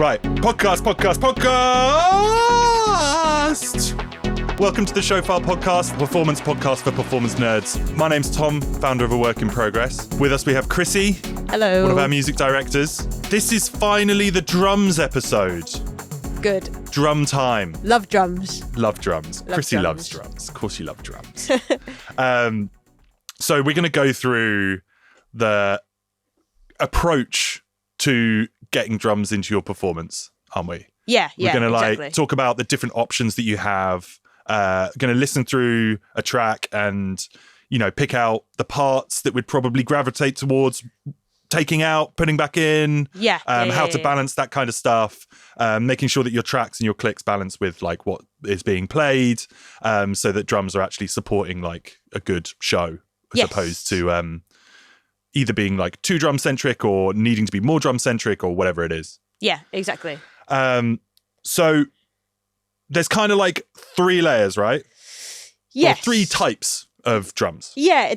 Right, podcast. Welcome to the Showfile Podcast, performance podcast for performance nerds. My name's Tom, founder of A Work in Progress. With us we have Chrisy. Hello. One of our music directors. This is finally the drums episode. Good. Drum time. Love drums. Love drums. Chrisy loves drums. Of course you love drums. So we're going to go through the approach to getting drums into your performance, aren't we? Yeah, We're going to exactly. talk about the different options that you have. Going to listen through a track and, pick out the parts that would probably gravitate towards taking out, putting back in. How to balance that kind of stuff. Making sure that your tracks and your clicks balance with like what is being played, so that drums are actually supporting like a good show as opposed to either being like too drum centric or needing to be more drum centric or whatever it is. Yeah, exactly. So there's kind of like three layers, right? Yes. Or three types of drums. Yeah,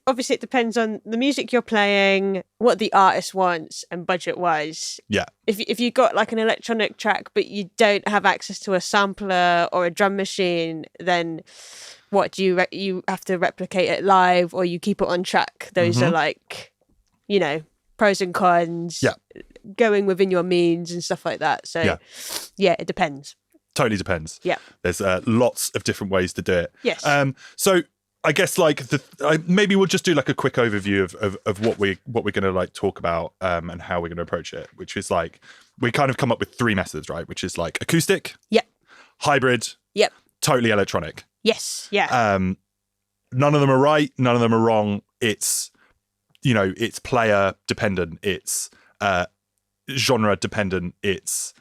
obviously it depends on the music you're playing, what the artist wants, and budget-wise. Yeah. If you got like an electronic track but you don't have access to a sampler or a drum machine, then what do you have to replicate it live or you keep it on track? Those are like, pros and cons. Yeah. Going within your means and stuff like that. So yeah, it depends. Totally depends. Yeah. There's lots of different ways to do it. Yes. So I guess like maybe we'll just do like a quick overview of what we're going to like talk about and how we're going to approach it, which is like we kind of come up with three methods, right? Which is like acoustic, hybrid, totally electronic. Yes. Yeah. None of them are right. None of them are wrong. It's it's player dependent. It's genre dependent. It's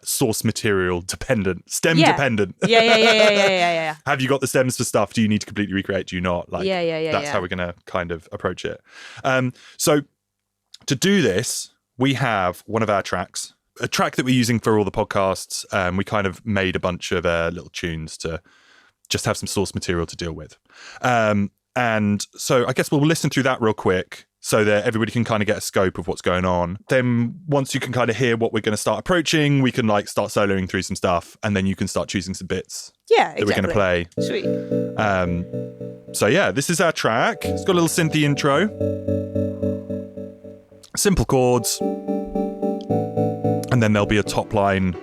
source material dependent, stem dependent. Yeah. Have you got the stems for stuff? Do you need to completely recreate? Do you not? Like, that's how we're going to kind of approach it. So to do this, we have one of our tracks, a track that we're using for all the podcasts. We kind of made a bunch of little tunes to just have some source material to deal with. And so I guess we'll listen through that real quick so that everybody can kind of get a scope of what's going on. Then once you can kind of hear what we're going to start approaching, we can like start soloing through some stuff and then you can start choosing some bits that we're going to play. Sweet. So yeah, this is our track. It's got a little synthy intro. Simple chords. And then there'll be a top line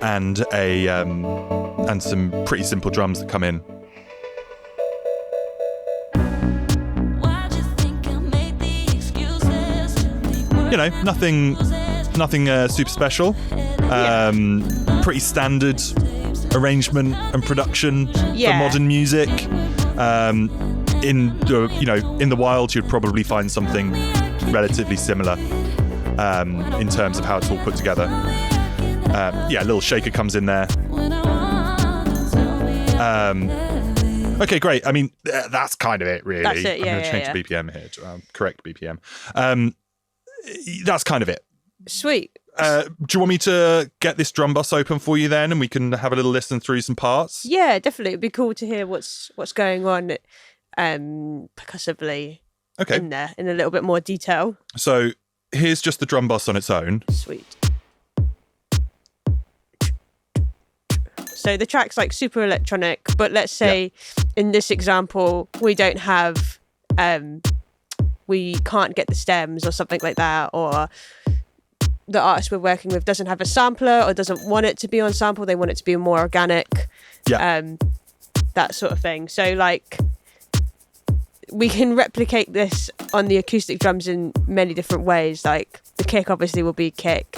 and and some pretty simple drums that come in. Nothing super special. Pretty standard arrangement and production for modern music. In the wild, you'd probably find something relatively similar in terms of how it's all put together. A little shaker comes in there. Okay, great. I mean, that's kind of it, really. That's it, I'm going to change the BPM here to correct BPM. That's kind of it. Sweet. Do you want me to get this drum bus open for you then and we can have a little listen through some parts? Yeah, definitely. It'd be cool to hear what's going on percussively in there in a little bit more detail. So here's just the drum bus on its own. Sweet. So the track's like super electronic, but let's say in this example, we don't have... we can't get the stems or something like that, or the artist we're working with doesn't have a sampler or doesn't want it to be on sample, they want it to be more organic, that sort of thing. So like we can replicate this on the acoustic drums in many different ways. Like the kick obviously will be kick.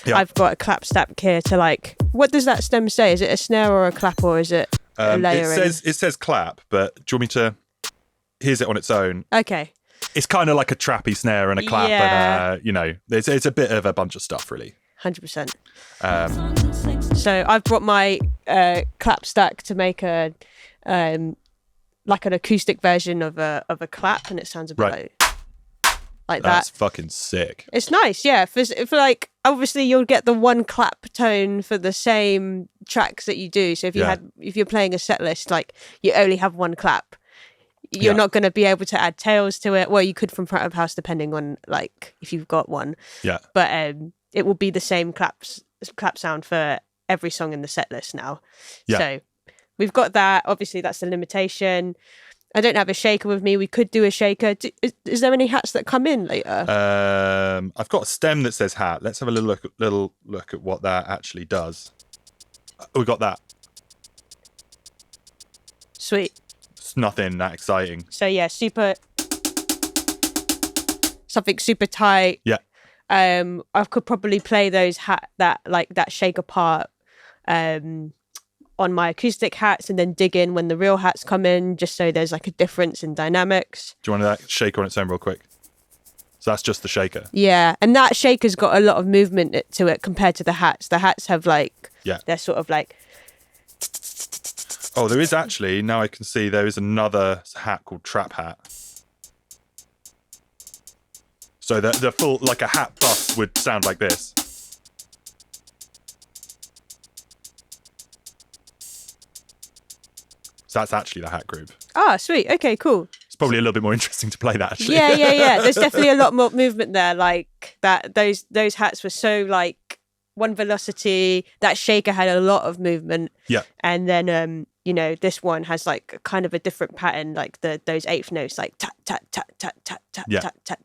I've got a clap stack here to like, what does that stem say? Is it a snare or a clap or is it a layering? It says clap, but do you want me to, here's it on its own. Okay. It's kind of like a trappy snare and a clap and, it's a bit of a bunch of stuff, really. 100%. So I've brought my clap stack to make a like an acoustic version of a clap, and it sounds a bit like that. That's fucking sick. It's nice, yeah. For like, obviously you'll get the one clap tone for the same tracks that you do. So if you're playing a set list, like you only have one clap. You're not going to be able to add tails to it. Well, you could from front of house, depending on like if you've got one. Yeah. But it will be the same clap sound for every song in the set list now. Yeah. So we've got that. Obviously, that's the limitation. I don't have a shaker with me. We could do a shaker. Is there any hats that come in later? I've got a stem that says hat. Let's have a little look at what that actually does. We got that. Sweet. It's nothing that exciting. So yeah, something super tight. Yeah. I could probably play that shaker part on my acoustic hats and then dig in when the real hats come in, just so there's like a difference in dynamics. Do you want that shaker on its own real quick? So that's just the shaker. Yeah, and that shaker's got a lot of movement to it compared to the hats. The hats have they're sort of like... Oh, there is actually, now I can see there is another hat called Trap Hat. So the full, like a hat bust would sound like this. So that's actually the hat group. Ah, sweet. Okay, cool. It's probably a little bit more interesting to play that, actually. Yeah. There's definitely a lot more movement there. Like that, those hats were so like one velocity. That shaker had a lot of movement. Yeah. And then this one has like kind of a different pattern, like those eighth notes, like tat tat tat tat tat tat tat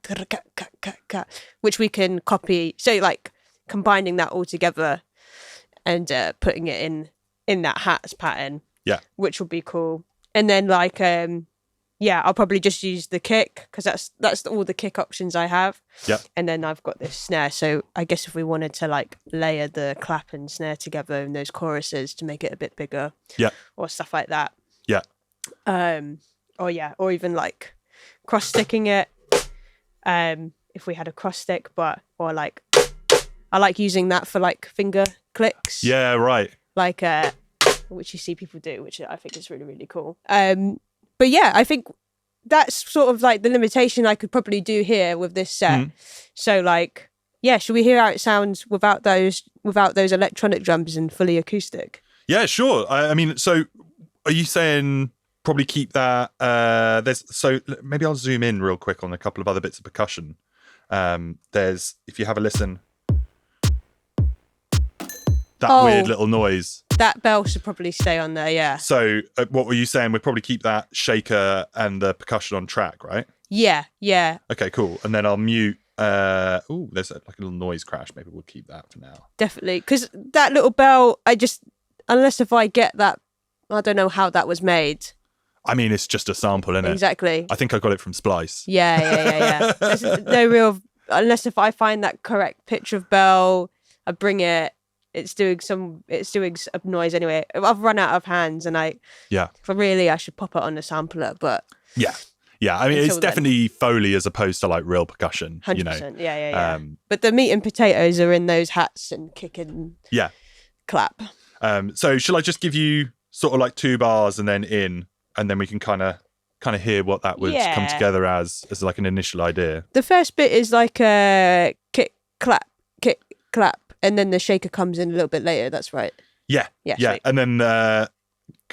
tat, which we can copy. So like combining that all together and putting it in that hats pattern. Yeah. Which will be cool. And then like I'll probably just use the kick because that's all the kick options I have. Yeah. And then I've got this snare. So I guess if we wanted to like layer the clap and snare together in those choruses to make it a bit bigger. Yeah. Or stuff like that. Yeah. Or even like cross sticking it. If we had a cross stick, or like I like using that for like finger clicks. Yeah, right. Like which you see people do, which I think is really, really cool. But yeah, I think that's sort of like the limitation I could probably do here with this set. Mm. So like, yeah, should we hear how it sounds without those electronic drums and fully acoustic? Yeah, sure. I mean, so are you saying probably keep that? So maybe I'll zoom in real quick on a couple of other bits of percussion. There's, if you have a listen, that weird little noise. That bell should probably stay on there, yeah. So what were you saying? We'd probably keep that shaker and the percussion on track, right? Yeah. Okay, cool. And then I'll mute. There's like a little noise crash. Maybe we'll keep that for now. Definitely. Because that little bell, unless if I get that, I don't know how that was made. I mean, it's just a sample, isn't it? Exactly. I think I got it from Splice. Yeah. There's no real, unless if I find that correct pitch of bell, I bring it. It's doing a noise anyway. I've run out of hands, and I should pop it on the sampler, but yeah. I mean, it's definitely Foley as opposed to like real percussion. 100%. Yeah. But the meat and potatoes are in those hats and kick and clap. So shall I just give you sort of like 2 bars and then we can kind of hear what that would come together as like an initial idea. The first bit is like a kick clap. And then the shaker comes in a little bit later. That's right. Yeah. Sweet. And then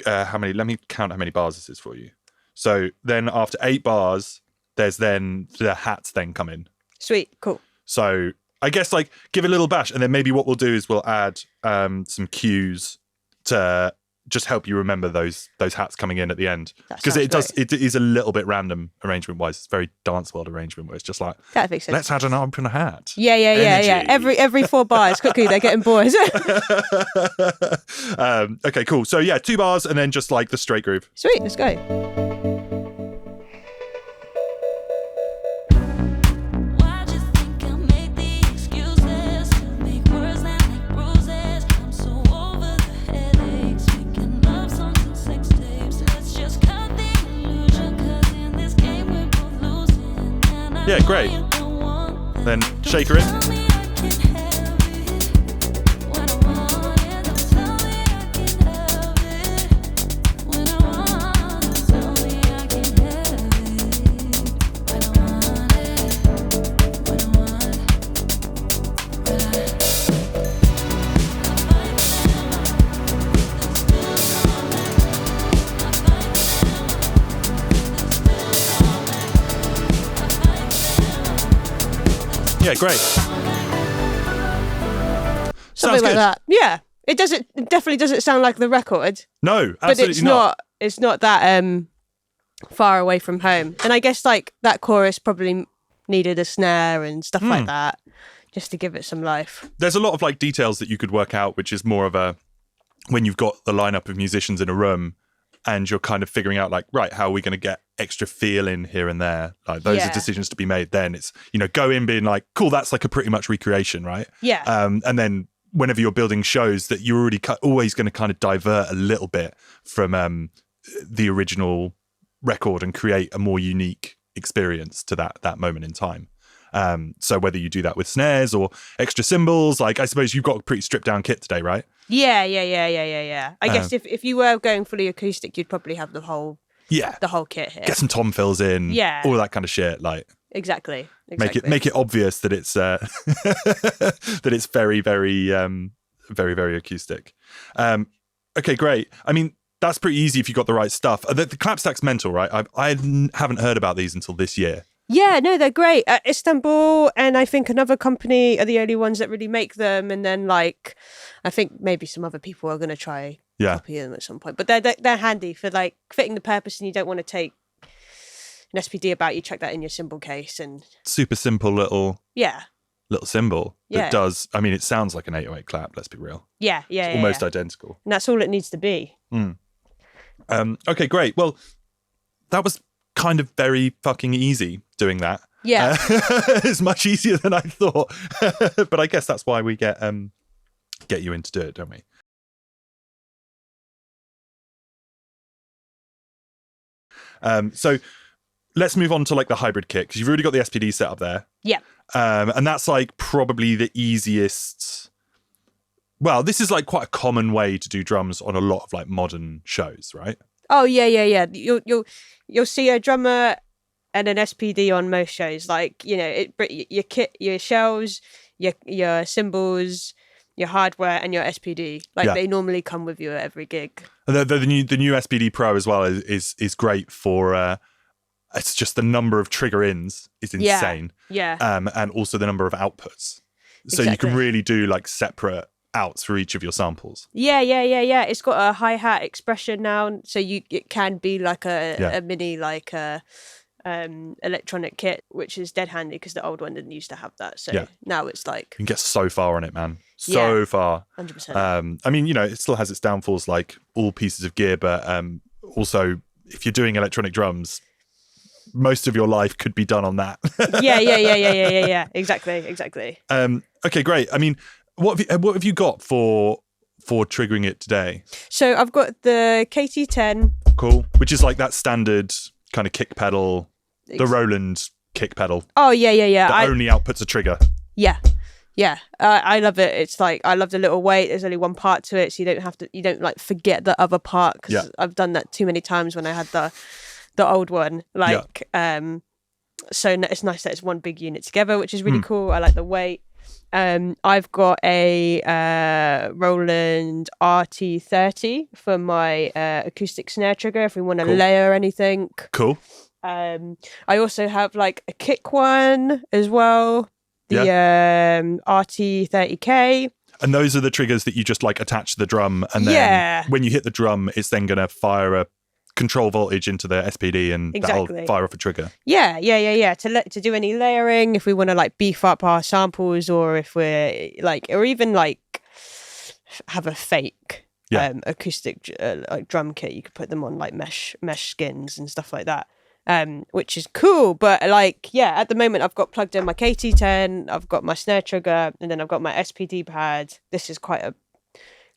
how many? Let me count how many bars this is for you. So then after 8 bars, there's then the hats then come in. Sweet, cool. So I guess like give it a little bash, and then maybe what we'll do is we'll add some cues to just help you remember those hats coming in at the end, because it is a little bit random arrangement wise. It's very dance world arrangement where it's just like, that makes sense. Let's add an arm and a hat. Yeah. Every 4 bars quickly they're getting bored. Okay, cool. So yeah, 2 bars and then just like the straight groove. Sweet, let's go. Yeah, great. Then shaker it. Yeah, great. Something like that. Yeah. It definitely doesn't sound like the record. No, absolutely but it's not that far away from home. And I guess like that chorus probably needed a snare and stuff like that just to give it some life. There's a lot of like details that you could work out, which is more of a, when you've got the lineup of musicians in a room and you're kind of figuring out like, right, how are we going to get extra feel in here and there? Like those are decisions to be made then. It's, go in being like, cool, that's like a pretty much recreation, right? Yeah. And then whenever you're building shows that you're already always going to kind of divert a little bit from the original record and create a more unique experience to that moment in time. So whether you do that with snares or extra cymbals, like I suppose you've got a pretty stripped down kit today, right? Yeah. I guess if you were going fully acoustic, you'd probably have the whole kit here. Get some tom fills in, all that kind of shit. Like exactly. Make it obvious that it's that it's very, very, very, very acoustic. Okay, great. I mean, that's pretty easy if you got the right stuff. The clapstack's mental, right? I haven't heard about these until this year. Yeah, no, they're great. Istanbul and I think another company are the only ones that really make them. And then like, I think maybe some other people are going to try copy them at some point. But they're handy for like fitting the purpose, and you don't want to take an SPD about. You chuck that in your cymbal case and super simple little cymbal that does. I mean, it sounds like an 808 clap. Let's be real. Yeah, it's almost identical. And that's all it needs to be. Okay, great. Well, that was kind of very fucking easy doing that. Yeah. It's much easier than I thought. But I guess that's why we get you in to do it, don't we? So let's move on to like the hybrid kit, because you've already got the SPD set up there. Yeah. And that's like probably the easiest. Well, this is like quite a common way to do drums on a lot of like modern shows, right? Oh yeah. You'll see a drummer and an SPD on most shows. Like your kit, your shells, your cymbals, your hardware, and your SPD. Like they normally come with you at every gig. And the new SPD Pro as well is great for. It's just the number of trigger ins is insane. Yeah. And also the number of outputs. So you can really do like separate outs for each of your samples. Yeah. It's got a hi-hat expression now, so it can be like a mini like electronic kit, which is dead handy because the old one didn't used to have that. So now it's like you can get so far on it, man. So far. 100%. I mean, it still has its downfalls like all pieces of gear, but also if you're doing electronic drums, most of your life could be done on that. Yeah. Exactly. Okay, great. I mean, what have you got for triggering it today? So I've got the KT10. Cool. Which is like that standard kind of kick pedal, the Roland kick pedal. Oh yeah. That only outputs a trigger. Yeah. I love it. It's like I love the little weight. There's only one part to it, so you don't like forget the other part, because I've done that too many times when I had the old one. Like so it's nice that it's one big unit together, which is really cool. I like the weight. I've got a Roland RT30 for my acoustic snare trigger if we want to layer anything. Cool. I also have like a kick one as well, the RT30K. And those are the triggers that you just like attach to the drum, and then when you hit the drum, it's then going to fire a control voltage into the SPD, and that'll fire off a trigger. Yeah. To do any layering, if we want to like beef up our samples, or if we're like, or even like have a fake acoustic like drum kit, you could put them on like mesh skins and stuff like that, which is cool. But like, at the moment I've got plugged in my KT10, I've got my snare trigger, and then I've got my SPD pad. This is quite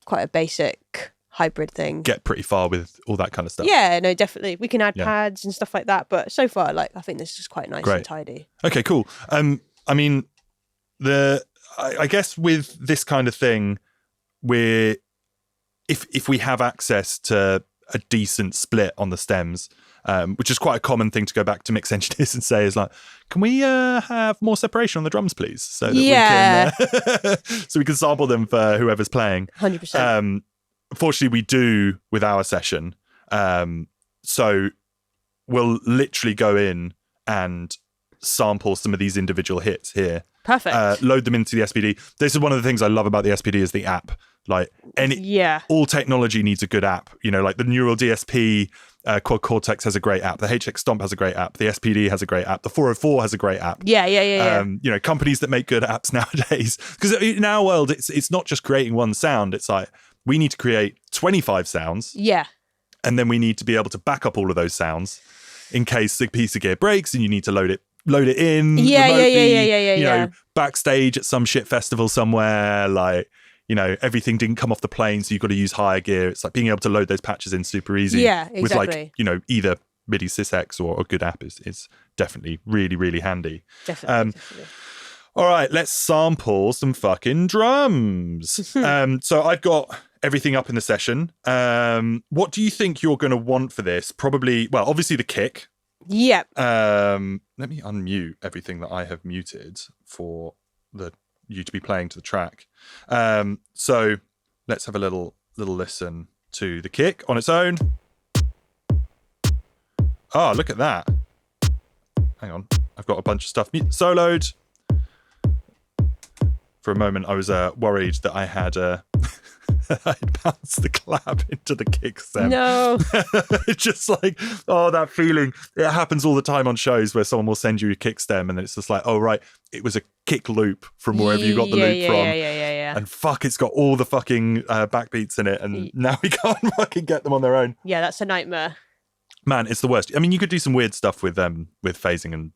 a basic hybrid thing. Get pretty far with all that kind of stuff. Yeah, no, definitely. We can add pads and stuff like that, but so far, like, I think this is quite nice and tidy. Okay, cool. I mean, I guess with this kind of thing, if we have access to a decent split on the stems, which is quite a common thing to go back to mix engineers and say is like, can we have more separation on the drums, please? So that we can sample them for whoever's playing. 100%. Fortunately, we do with our session. So we'll literally go in and sample some of these individual hits here. Perfect. Load them into the SPD. This is one of the things I love about the SPD is the app. Like all technology needs a good app. You know, like the Neural DSP, Quad Cortex has a great app. The HX Stomp has a great app. The SPD has a great app. The 404 has a great app. Yeah. You know, companies that make good apps nowadays, because in our world, it's not just creating one sound. It's like we need to create 25 sounds. Yeah. And then we need to be able to back up all of those sounds in case the piece of gear breaks and you need to load it in remotely, you know, backstage at some shit festival somewhere, like, you know, everything didn't come off the plane, so you've got to use higher gear. It's like being able to load those patches in super easy. Yeah, exactly. With like, you know, either MIDI SysX or a good app is definitely really, really handy. Definitely. All right, let's sample some fucking drums. So I've got everything up in the session. What do you think you're going to want for this? Probably, well, obviously the kick. Yep. Let me unmute everything that I have muted for you to be playing to the track. So let's have a little listen to the kick on its own. Oh, look at that. Hang on. I've got a bunch of stuff soloed. For a moment, I was worried that I had I'd bounced the clap into the kick stem. No. It's just like, oh, that feeling. It happens all the time on shows where someone will send you a kick stem and it's just like, oh, right, it was a kick loop from wherever you got the loop from. Yeah. And fuck, it's got all the fucking backbeats in it and now we can't fucking get them on their own. Yeah, that's a nightmare. Man, it's the worst. I mean, you could do some weird stuff with phasing and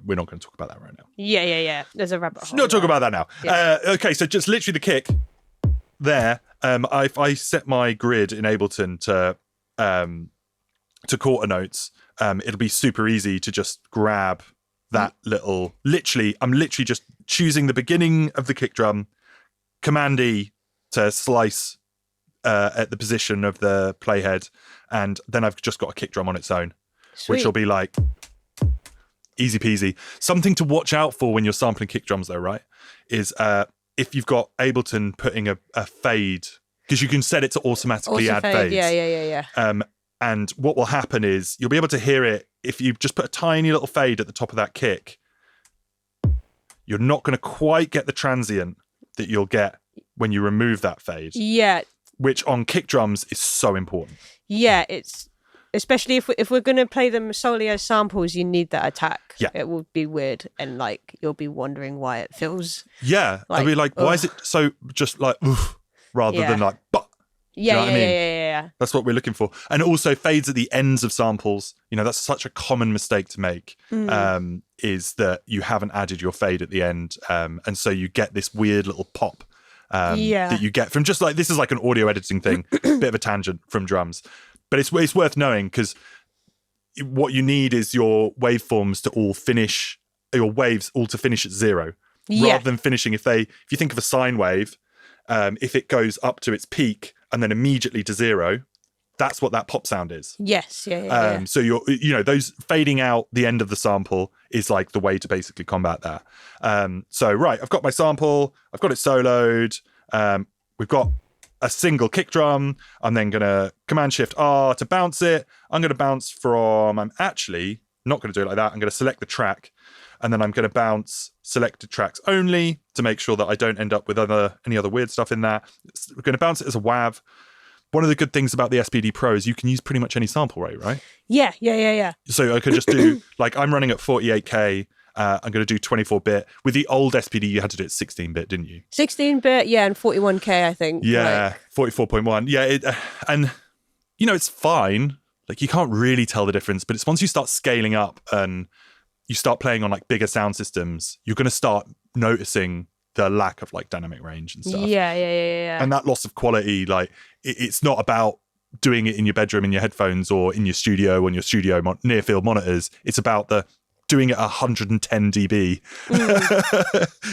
we're not going to talk about that right now. Yeah. There's a rabbit hole. Not talk about that now. Yeah. Okay, so just literally the kick there. I set my grid in Ableton to quarter notes. It'll be super easy to just grab that little. I'm literally just choosing the beginning of the kick drum, Command E to slice at the position of the playhead, and then I've just got a kick drum on its own. Sweet. Which will be like easy peasy. Something to watch out for when you're sampling kick drums, though, right? Is if you've got Ableton putting a fade, because you can set it to automatically add fades. Yeah. And what will happen is you'll be able to hear it if you just put a tiny little fade at the top of that kick. You're not going to quite get the transient that you'll get when you remove that fade. Yeah. Which on kick drums is so important. Yeah, it's especially if we're going to play them solely as samples, you need that attack. Yeah. It will be weird and like you'll be wondering why it feels. Yeah. I'll be like, why is it so just like, oof, rather than like, but. Yeah. That's what we're looking for. And also fades at the ends of samples. You know, that's such a common mistake to make, is that you haven't added your fade at the end. And so you get this weird little pop that you get from just like, this is like an audio editing thing, bit of a tangent from drums. But it's worth knowing because what you need is your waveforms to all finish, your waves all to finish at zero. Rather than finishing, if you think of a sine wave, if it goes up to its peak and then immediately to zero, that's what that pop sound is. Yes, So those fading out the end of the sample is like the way to basically combat that. So right, I've got my sample, I've got it soloed, we've got a single kick drum. I'm then going to Command Shift R to bounce it. I'm going to bounce I'm actually not going to do it like that. I'm going to select the track and then I'm going to bounce selected tracks only to make sure that I don't end up with any other weird stuff in there. We're going to bounce it as a WAV. One of the good things about the SPD Pro is you can use pretty much any sample rate, right? Yeah. So I could just do, like I'm running at 48K. I'm going to do 24-bit. With the old SPD, you had to do it 16-bit, didn't you? 16-bit, yeah, and 41K, I think. Yeah, 44.1. Yeah, and, it's fine. Like, you can't really tell the difference, but it's once you start scaling up and you start playing on, like, bigger sound systems, you're going to start noticing the lack of, like, dynamic range and stuff. Yeah. And that loss of quality, like, it's not about doing it in your bedroom, in your headphones, or in your studio, on your studio near-field monitors. It's about doing it 110 dB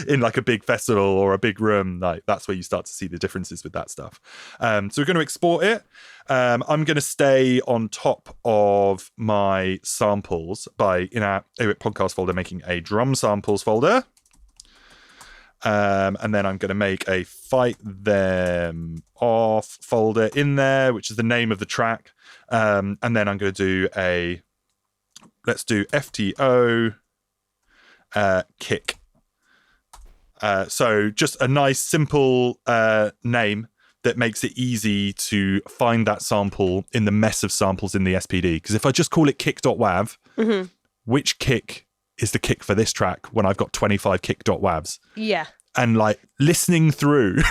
in like a big festival or a big room. Like that's where you start to see the differences with that stuff. So we're going to export it. I'm going to stay on top of my samples in our AWIP podcast folder, making a drum samples folder. And then I'm going to make a fight them off folder in there, which is the name of the track. And then I'm going to do let's do FTO kick. So just a nice, simple name that makes it easy to find that sample in the mess of samples in the SPD. Because if I just call it kick.wav, which kick is the kick for this track when I've got 25 kick.wavs? Yeah. And like listening through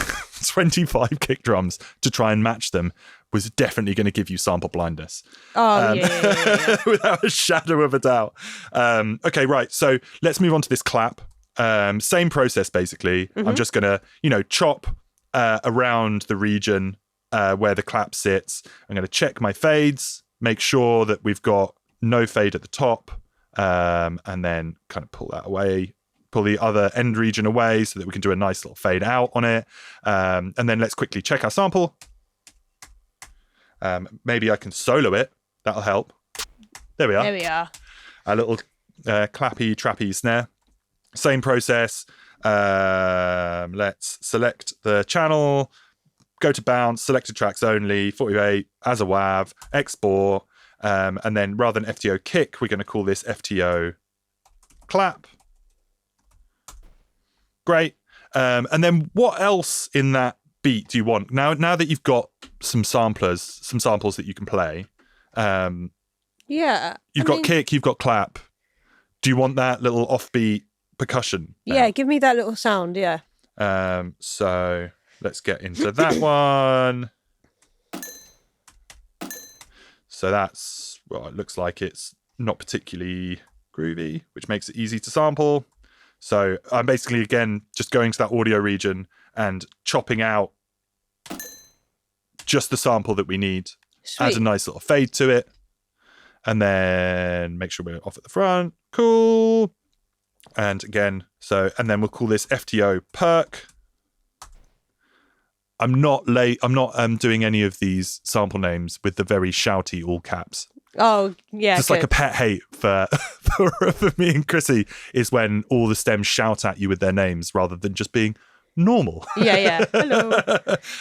25 kick drums to try and match them was definitely going to give you sample blindness. Oh, yeah. Without a shadow of a doubt. Okay, right. So let's move on to this clap. Same process, basically. I'm just going to, chop around the region where the clap sits. I'm going to check my fades, make sure that we've got no fade at the top, and then kind of pull that away, pull the other end region away so that we can do a nice little fade out on it. And then let's quickly check our sample. Maybe I can solo it. That'll help. There we are. There we are. A little clappy, trappy snare. Same process. Let's select the channel, go to bounce, selected tracks only, 48 as a WAV, export, and then rather than FTO kick, we're going to call this FTO clap. Great. And then what else in that beat do you want? Now that you've got some samples that you can play, you've got kick, you've got clap. Do you want that little offbeat percussion now? Yeah, give me that little sound, yeah. So let's get into that one. So that's, well, it looks like it's not particularly groovy, which makes it easy to sample. So I'm basically, again, just going to that audio region and chopping out just the sample that we need. Sweet. Add a nice little fade to it. And then make sure we're off at the front. Cool. And again, and then we'll call this FTO perk. I'm not doing any of these sample names with the very shouty all caps. Oh, yeah. Just like a pet hate for me and Chrisy is when all the stems shout at you with their names rather than just being normal. Yeah. Hello.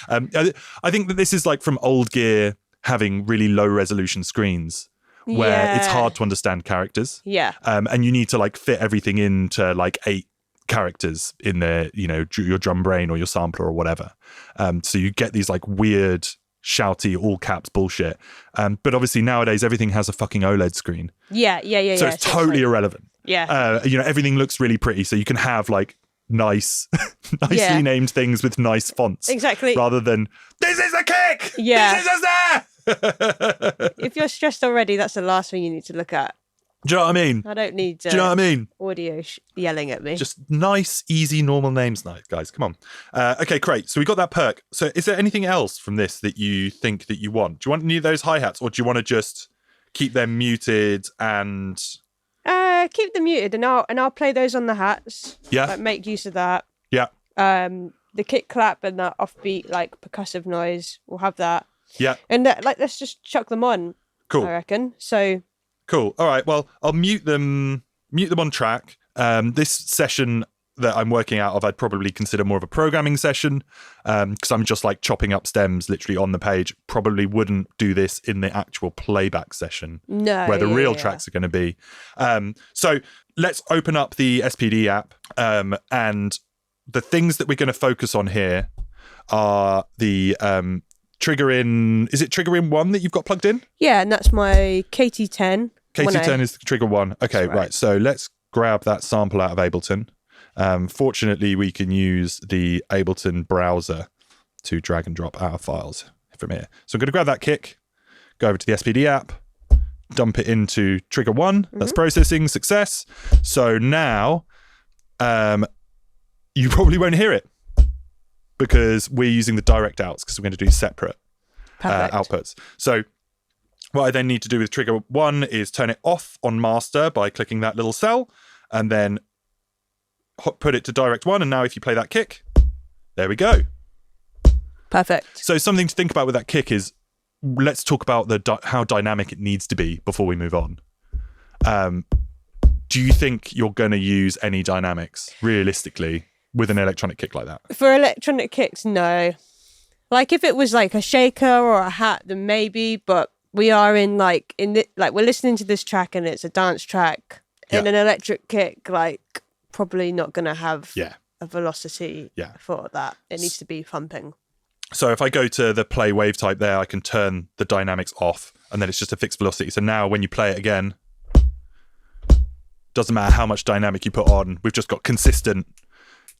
I think that this is like from old gear having really low resolution screens where it's hard to understand characters. Yeah. And you need to like fit everything into like 8 characters in their, your drum brain or your sampler or whatever. So you get these like weird, shouty, all caps bullshit. But obviously nowadays everything has a fucking OLED screen. Yeah. So it's totally irrelevant. Yeah. Everything looks really pretty. So you can have like nicely named things with nice fonts. Exactly. Rather than, this is a kick! Yeah. This is a snare! If you're stressed already, that's the last thing you need to look at. Do you know what I mean? I don't need Do you know what I mean? audio yelling at me. Just nice, easy, normal names, guys. Come on. Okay, great. So we got that perk. So is there anything else from this that you think that you want? Do you want any of those hi-hats, or do you want to just keep them muted and... keep them muted, and I'll play those on the hats. Yeah. Like, make use of that. Yeah. The kick clap and that offbeat like percussive noise, we'll have that. Yeah. And let's just chuck them on. Cool. I reckon. So. Cool. All right. Well, I'll mute them on track. This session that I'm working out of, I'd probably consider more of a programming session because I'm just like chopping up stems literally on the page. Probably wouldn't do this in the actual playback session where the real tracks are going to be. So let's open up the SPD app and the things that we're going to focus on here are the trigger in. Is it trigger in 1 that you've got plugged in? Yeah, and that's my KT10. KT10 is the trigger 1. Okay, right. So let's grab that sample out of Ableton. Fortunately, we can use the Ableton browser to drag and drop our files from here. So I'm going to grab that kick, go over to the SPD app, dump it into trigger 1. That's processing, success. So now you probably won't hear it because we're using the direct outs because we're going to do separate outputs. So what I then need to do with trigger 1 is turn it off on master by clicking that little cell and then put it to direct 1. And now if you play that kick, there we go. Perfect. So something to think about with that kick is let's talk about how dynamic it needs to be before we move on. Do you think you're going to use any dynamics realistically with an electronic kick like that? For electronic kicks, no. Like if it was like a shaker or a hat, then maybe, but we are we're listening to this track and it's a dance track and an electric kick, like probably not going to have Yeah. a velocity for that. It needs to be thumping. So if I go to the play wave type there, I can turn the dynamics off, and then it's just a fixed velocity. So now when you play it again, doesn't matter how much dynamic you put on, we've just got consistent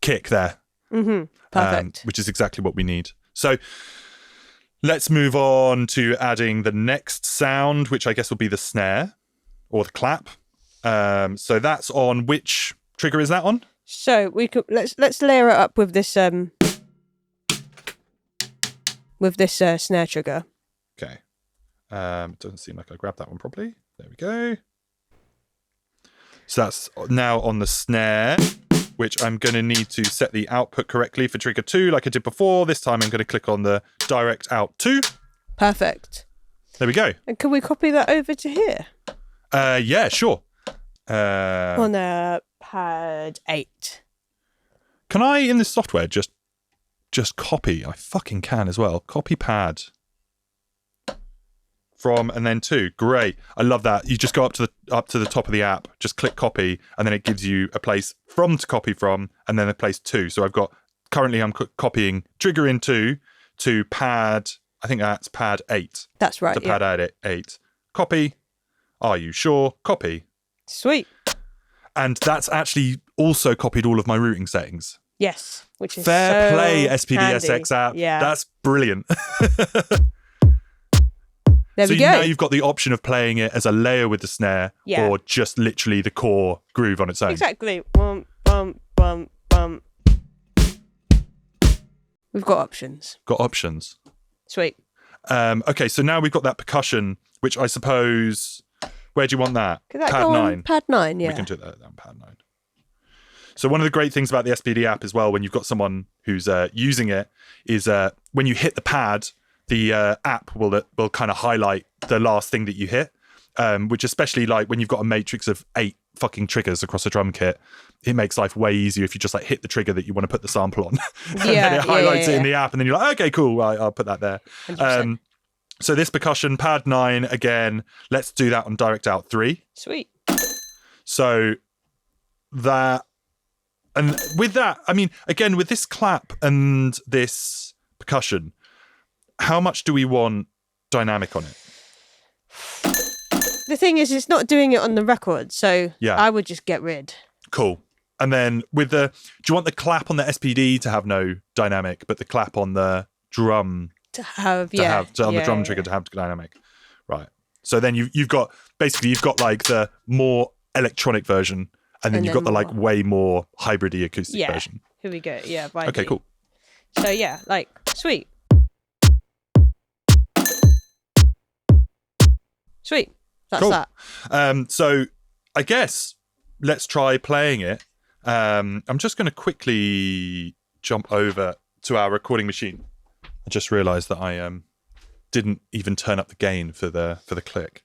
kick there. Perfect. Which is exactly what we need. So let's move on to adding the next sound, which I guess will be the snare or the clap. So that's on which trigger is that on? So we could let's layer it up with this snare trigger. Okay. Doesn't seem like I grabbed that one properly. There we go. So that's now on the snare, which I'm going to need to set the output correctly for trigger 2 like I did before. This time I'm going to click on the direct out 2. Perfect. There we go. And can we copy that over to here? Yeah, sure. On pad 8. Can I, in this software, just copy? I fucking can as well. Copy pad. From and then to. Great. I love that. You just go up to the top of the app, just click copy, and then it gives you a place from to copy from, and then a place to. So currently I'm copying trigger in 2 to pad, I think that's pad 8. That's right. To pad 8. Copy. Are you sure? Copy. Sweet. And that's actually also copied all of my routing settings. Yes. Which is fair so play, SPDSX handy. app. Yeah. That's brilliant. There so we go. Now you've got the option of playing it as a layer with the snare or just literally the core groove on its own. Exactly. Bum, bum, bum, bum. We've got options. Got options. Sweet. Okay, so now we've got that percussion, which I suppose... Where do you want that? Pad 9. Pad 9, yeah. We can do that on pad 9. So one of the great things about the SPD app as well, when you've got someone who's using it, is when you hit the pad, the app will kind of highlight the last thing that you hit, which especially like when you've got a matrix of 8 fucking triggers across a drum kit, it makes life way easier if you just like hit the trigger that you want to put the sample on. And then it highlights it in the app, and then you're like, okay, cool, I'll put that there. So this percussion, pad 9, again, let's do that on direct out 3. Sweet. So that, and with that, I mean, again, with this clap and this percussion, how much do we want dynamic on it? The thing is, it's not doing it on the record, so I would just get rid. Cool. And then with do you want the clap on the SPD to have no dynamic, but the clap on the drum to have the drum trigger to have dynamic? Right. So then you've got like the more electronic version, and then you've got the like way more hybrid-y acoustic version. Here we go. Yeah. Okay. Cool. So yeah, like sweet. Sweet. That's cool. that. So I guess let's try playing it. I'm just going to quickly jump over to our recording machine. I just realised that I didn't even turn up the gain for the click.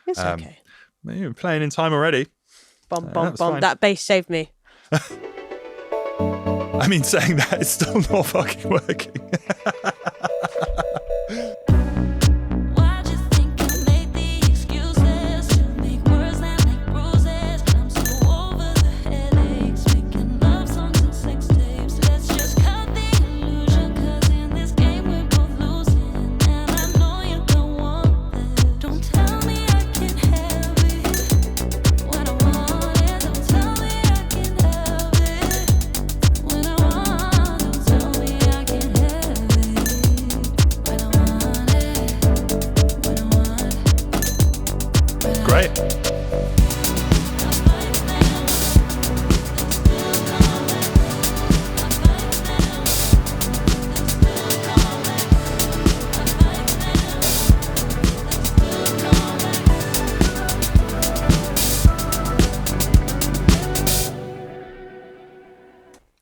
It's okay. You're playing in time already. Bum, bum, bum. That bass saved me. I mean, saying that, it's still not fucking working. Great.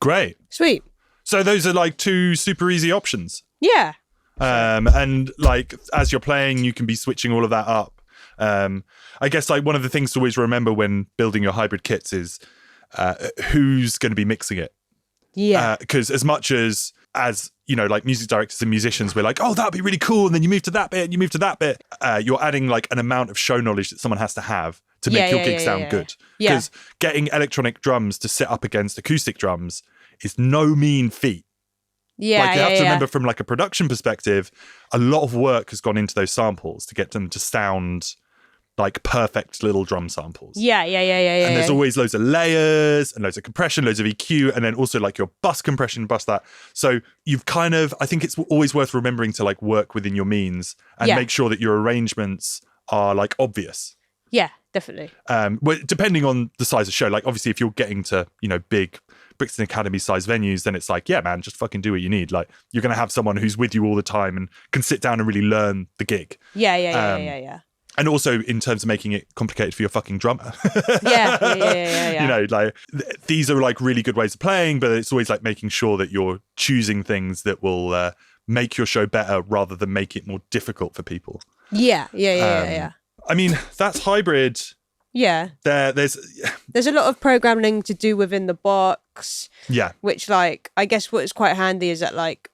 Great. Sweet. So those are like 2 super easy options. Yeah. And like as you're playing, you can be switching all of that up. I guess like one of the things to always remember when building your hybrid kits is who's going to be mixing it. Yeah. Because as much as like music directors and musicians, we're like, oh, that'd be really cool. And then you move to that bit and you move to that bit. You're adding like an amount of show knowledge that someone has to have to make your gig sound good. Because getting electronic drums to sit up against acoustic drums is no mean feat. Yeah, like you have to remember from like a production perspective, a lot of work has gone into those samples to get them to sound like perfect little drum samples. Yeah. And there's always loads of layers and loads of compression, loads of EQ, and then also like your bus compression, bus that. So you've kind of, I think it's always worth remembering to like work within your means and make sure that your arrangements are like obvious. Yeah, definitely. Well, depending on the size of show, like obviously if you're getting to, big Brixton Academy size venues, then it's like, yeah, man, just fucking do what you need. Like you're going to have someone who's with you all the time and can sit down and really learn the gig. Yeah. And also in terms of making it complicated for your fucking drummer. Yeah. Like these are like really good ways of playing, but it's always like making sure that you're choosing things that will make your show better rather than make it more difficult for people. Yeah. I mean, that's hybrid. Yeah. There's a lot of programming to do within the box. Yeah. Which, like, I guess what is quite handy is that, like,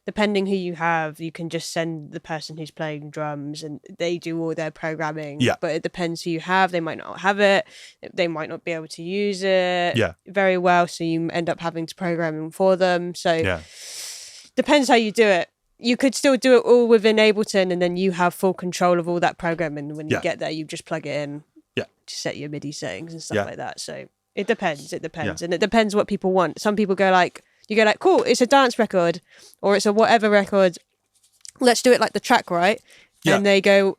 depending who you have, you can just send the person who's playing drums and they do all their programming. Yeah. But it depends who you have. They might not have it. They might not be able to use it very well. So you end up having to program for them. So depends how you do it. You could still do it all within Ableton and then you have full control of all that programming. When you get there, you just plug it in. Yeah. To set your MIDI settings and stuff like that. So it depends. And it depends what people want. Some people go like, cool, it's a dance record or it's a whatever record. Let's do it like the track, right? Yeah. And they go,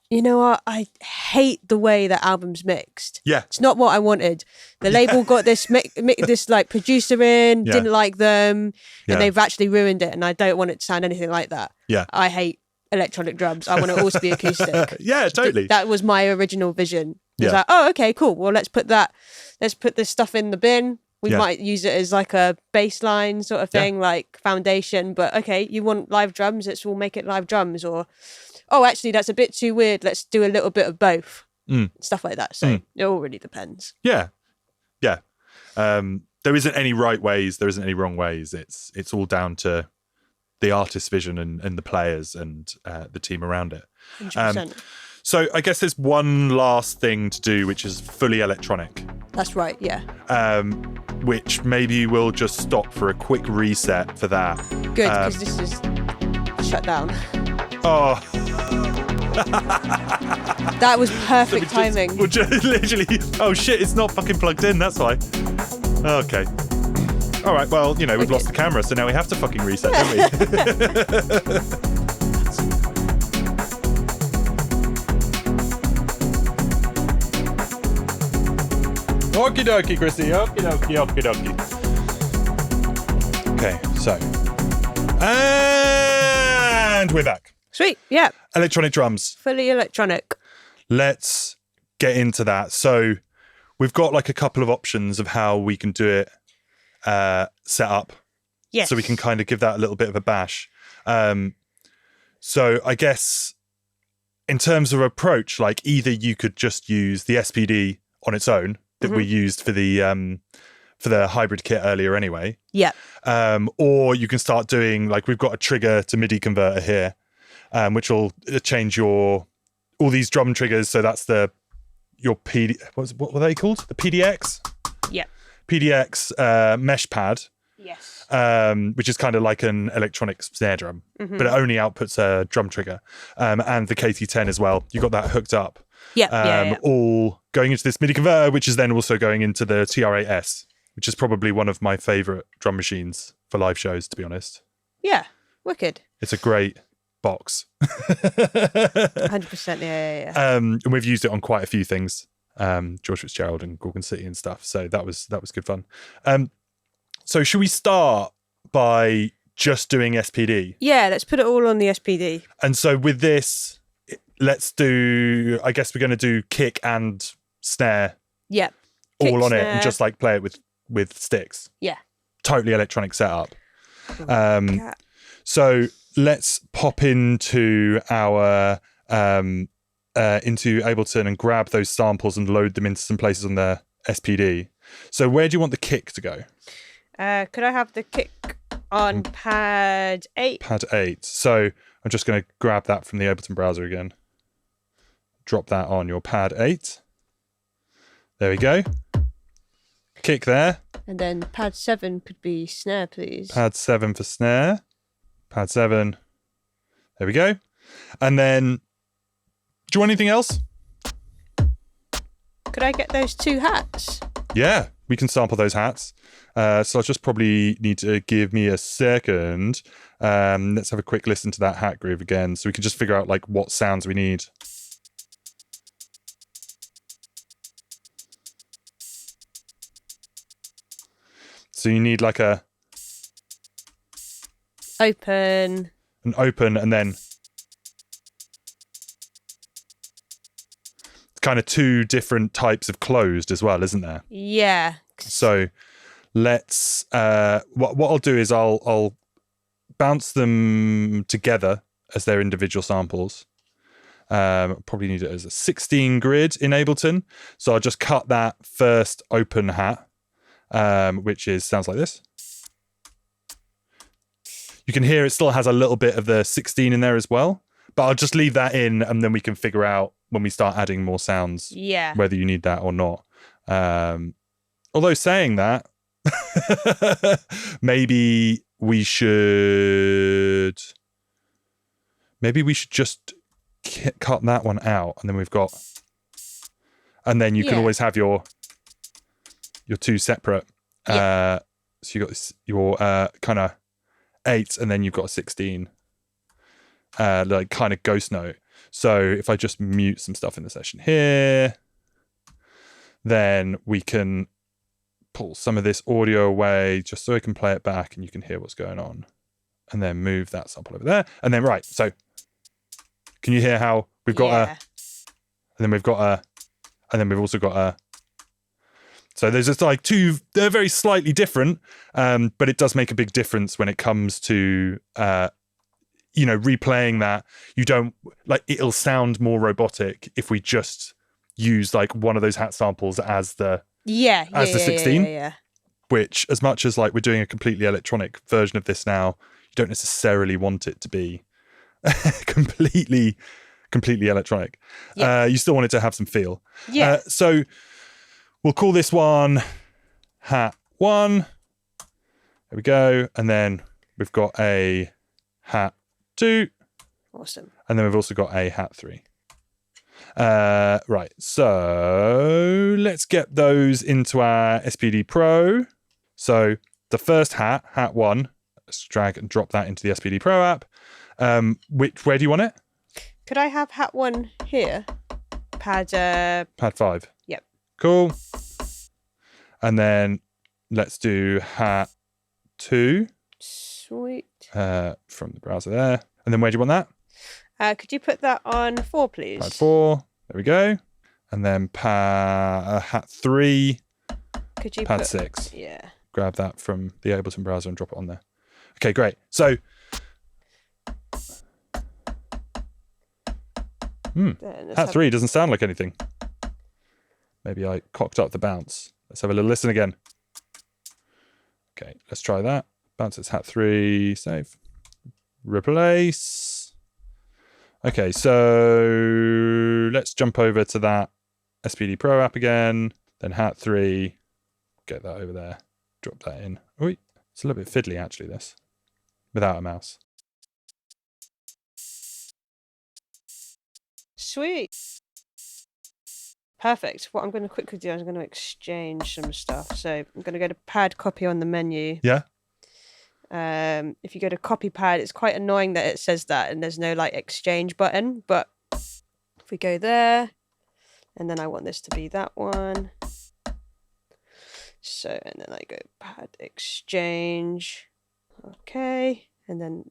you know what? I hate the way that album's mixed. Yeah. It's not what I wanted. The label got this this like producer in, didn't like them, and they've actually ruined it. And I don't want it to sound anything like that. Yeah. I hate electronic drums. I want it all to be acoustic. Yeah, totally. That was my original vision. It was like, oh, okay, cool. Well, let's put this stuff in the bin. We might use it as like a baseline sort of thing, like foundation. But okay, you want live drums? We'll make it live drums. Or, oh, actually, that's a bit too weird. Let's do a little bit of both. Stuff like that. So it all really depends. Yeah. There isn't any right ways. There isn't any wrong ways. It's all down to the artist's vision and the players and the team around it. 100%. So I guess there's one last thing to do, which is fully electronic. That's right, yeah. Which maybe we'll just stop for a quick reset for that. Good, because this is shut down. Oh. That was perfect timing. We'll just literally, oh shit, it's not fucking plugged in, that's why. Okay. All right, well, we've lost the camera, so now we have to fucking reset, don't we? Okie dokie, Chrissy. Okie dokie. Okay, so. And we're back. Sweet, yeah. Electronic drums. Fully electronic. Let's get into that. So we've got like a couple of options of how we can do it set up. Yes. So we can kind of give that a little bit of a bash. So I guess in terms of approach, like either you could just use the SPD on its own that we used for the hybrid kit earlier anyway. Yeah. Or you can start doing, like, we've got a trigger to MIDI converter here, which will change all these drum triggers. So that's what were they called? The PDX? Yeah. PDX mesh pad. Yes. Which is kind of like an electronic snare drum, but it only outputs a drum trigger. And the KT10 as well. You got that hooked up. Yeah. All going into this MIDI converter, which is then also going into the TR-8S, which is probably one of my favourite drum machines for live shows, to be honest. Yeah, wicked. It's a great box. 100%, yeah. And we've used it on quite a few things, George Fitzgerald and Gorgon City and stuff. So that was good fun. So should we start by just doing SPD? Yeah, let's put it all on the SPD. And so with this, let's do, I guess we're going to do kick and snare. Yeah. All kick, on snare. It and just like play it with sticks. Yeah. Totally electronic setup. So let's pop into our into Ableton and grab those samples and load them into some places on the SPD. So where do you want the kick to go? Could I have the kick On pad 8. Pad 8. So I'm just going to grab that from the Ableton browser again. Drop that on your pad 8. There we go. Kick there. And then pad 7 could be snare, please. Pad 7 for snare. Pad 7. There we go. And then, do you want anything else? Could I get those 2 hats? Yeah, we can sample those hats. So I'll just probably need to give me a second. Let's have a quick listen to that hat groove again so we can just figure out like what sounds we need. So you need like an open and then kind of 2 different types of closed as well, isn't there? Yeah. So let's what I'll do is I'll bounce them together as their individual samples. Probably need it as a 16 grid in Ableton. So I'll just cut that first open hat, which sounds like this. You can hear it still has a little bit of the 16 in there as well, but I'll just leave that in and then we can figure out when we start adding more sounds, whether you need that or not. Although saying that, maybe we should just cut that one out, and then we've got, and then you can always have your 2 separate. So you got your kind of 8, and then you've got a 16, like kind of ghost note. So if I just mute some stuff in the session here, then we can pull some of this audio away just so I can play it back and you can hear what's going on. And then move that sample over there. And then, right, so can you hear how we've got and then we've got and then we've also got so there's just like 2, they're very slightly different, but it does make a big difference when it comes to, replaying that. You don't, like, it'll sound more robotic if we just use like one of those hat samples as the 16, which, as much as like we're doing a completely electronic version of this now, you don't necessarily want it to be completely electronic. You still want it to have some feel. So we'll call this one hat 1. There we go. And then we've got a hat 2. Awesome. And then we've also got a hat 3. Right, so let's get those into our SPD Pro. So the first hat 1, let's drag and drop that into the SPD Pro app. Where do you want it? Could I have hat 1 here? Pad 5. Yep. Cool. And then let's do hat 2. Sweet. From the browser there. And then where do you want that? Could you put that on 4, please? Pad 4. There we go. And then hat 3. Could you pad 6? Yeah. Grab that from the Ableton browser and drop it on there. Okay, great. So, hat 3 doesn't sound like anything. Maybe I cocked up the bounce. Let's have a little listen again. Okay, let's try that. Bounces hat 3, save. Replace. Okay, so let's jump over to that SPD Pro app again. Then hat 3. Get that over there. Drop that in. Oh, it's a little bit fiddly actually, this. Without a mouse. Sweet. Perfect. What I'm going to quickly do is I'm going to exchange some stuff. So I'm going to go to pad copy on the menu. Yeah. If you go to copy pad, it's quite annoying that it says that and there's no like exchange button. But if we go there, and then I want this to be that one. So, and then I go pad exchange. Okay. And then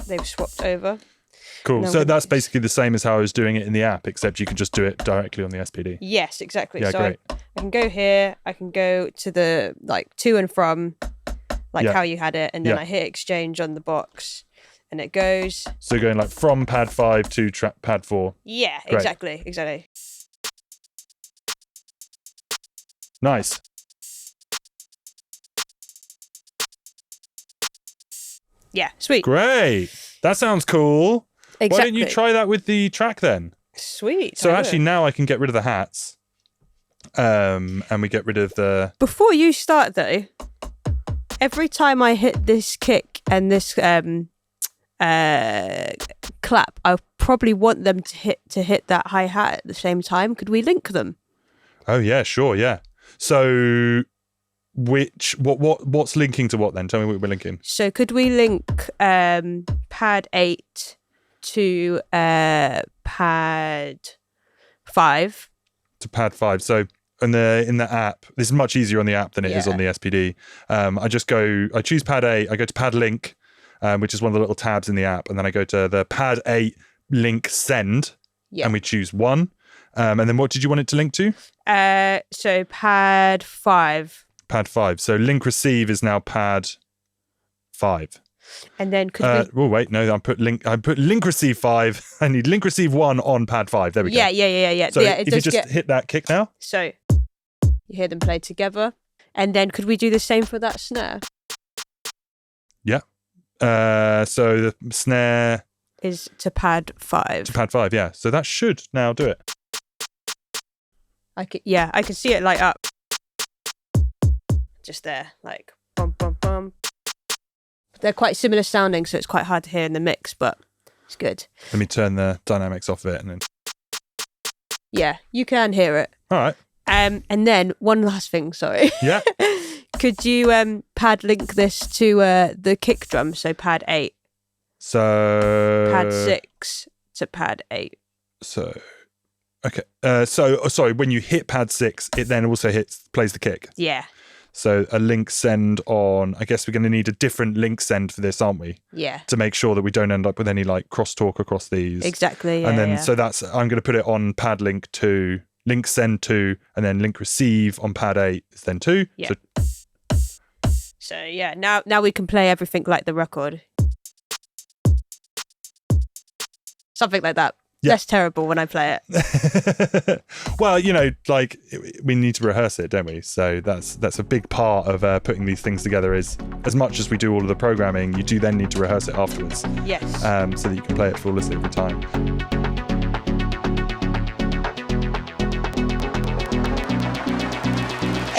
they've swapped over. Cool. So that's basically the same as how I was doing it in the app, except you can just do it directly on the SPD. Yes, exactly. Yeah, so great. I can go here. I can go to the like to and from, like how you had it, and then I hit exchange on the box, and it goes. So you're going like from pad 5 to pad 4. Yeah, Great. exactly. Nice. Yeah, sweet. Great. That sounds cool. Exactly. Why don't you try that with the track then? Sweet. So actually now I can get rid of the hats. And we get rid of the... Before you start though, every time I hit this kick and this clap, I probably want them to hit that hi-hat at the same time. Could we link them? Oh yeah, sure, yeah. So what's linking to what then? Tell me what we're linking. So could we link pad 8 to pad 5? To pad 5. So in the app, this is much easier on the app than it is on the SPD. I choose pad 8, I go to pad link, which is one of the little tabs in the app, and then I go to the pad 8 link send, and we choose 1. And then what did you want it to link to? So pad 5. Pad 5. So link receive is now pad 5. And then could we... Oh wait, no, I put link receive 5. I need link receive 1 on pad 5. There we go. Yeah. So if you just hit that kick now. So you hear them play together. And then could we do the same for that snare? Yeah. So the snare is to pad 5. To pad 5, yeah. So that should now do it. I can see it light up. Just there, like bum bum bum. They're quite similar sounding, so it's quite hard to hear in the mix, but it's good. Let me turn the dynamics off of it and then... Yeah, you can hear it. All right. And then one last thing, sorry. Yeah. Could you pad link this to the kick drum, so pad 8? So... Pad 6 to pad 8. So... Okay. Sorry, when you hit pad 6, it then also plays the kick. Yeah. So a link send on, I guess we're going to need a different link send for this, aren't we? Yeah. To make sure that we don't end up with any like crosstalk across these. Exactly. Yeah, and then, so I'm going to put it on pad link 2, link send 2, and then link receive on pad 8 is then 2. Yeah. So yeah, now we can play everything like the record. Something like that. Yeah. That's terrible when I play it. Well, like we need to rehearse it, don't we? So that's a big part of putting these things together. Is as much as we do all of the programming, you do then need to rehearse it afterwards. Yes. So that you can play it flawlessly every time.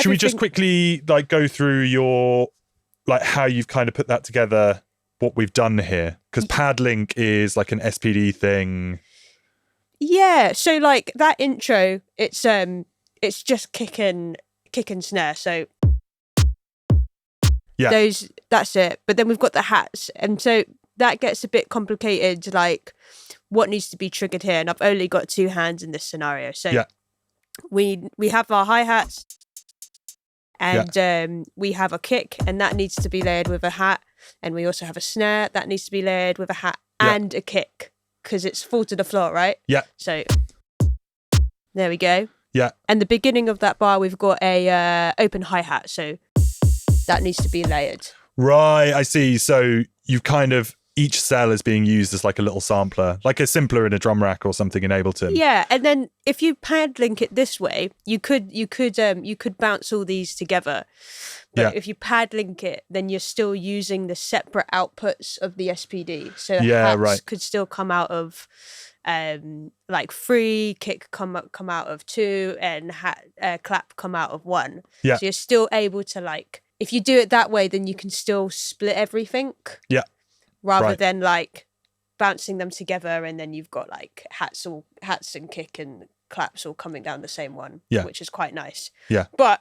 Should we just quickly like go through your like how you've kind of put that together? What we've done here, because pad link is like an SPD thing. Yeah, so like that intro, it's just kick and snare. So yeah, that's it. But then we've got the hats, and so that gets a bit complicated. Like what needs to be triggered here, and I've only got 2 hands in this scenario. So we have our hi-hats, and we have a kick, and that needs to be layered with a hat, and we also have a snare that needs to be layered with a hat and a kick. Because it's fall to the floor, right? Yeah. So there we go. Yeah. And the beginning of that bar, we've got a open hi-hat, so that needs to be layered. Right, I see. So you've kind of, each cell is being used as like a little sampler, like a simpler in a drum rack or something in Ableton. Yeah, and then if you pad link it this way, you could bounce all these together. But if you pad link it, then you're still using the separate outputs of the SPD. So hats could still come out of like 3, kick come out of 2, and clap come out of 1. Yeah. So you're still able to like, if you do it that way, then you can still split everything. Yeah. Rather than like bouncing them together, and then you've got like hats and kick and claps all coming down the same one. Yeah. Which is quite nice. Yeah. But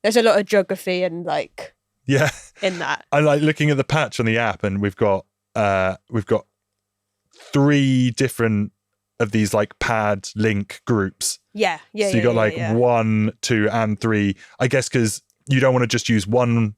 there's a lot of geography and like in that. I like looking at the patch on the app, and we've got 3 different of these like pad link groups. Yeah. So you got 1, 2, and 3. I guess because you don't want to just use one